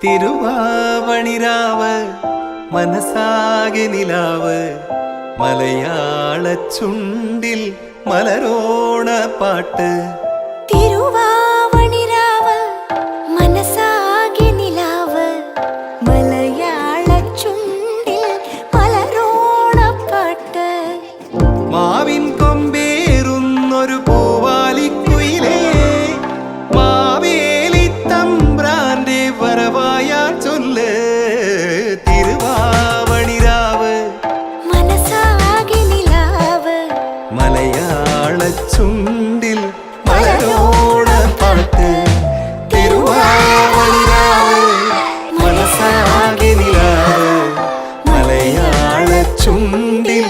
തിരുവാവണിരാവ് മനസാകെ നിലാവ് മലയാള ചുണ്ടിൽ മലരോണ പാട്ട്. തിരുവാവണിരാവ് മനസാകെ നിലാവ് മലയാള ചുണ്ടിൽ മലരോണ പാട്ട്. മാവിൻ കൊമ്പേറുന്നൊരു പൂവാലിക്കുയിലേ മാവേലി തമ്പ്രാന്റെ വരവായാ ചൊല്ല്. തിരുവാവണിരാവ് മനസാകെ നിലാവ് മലയാള ചുണ്ടിൽ മലരോണ പാട്ട്. തിരുവാവണിരാവ് മനസാകെ നിലാവ് മലയാള ചുണ്ടിൽ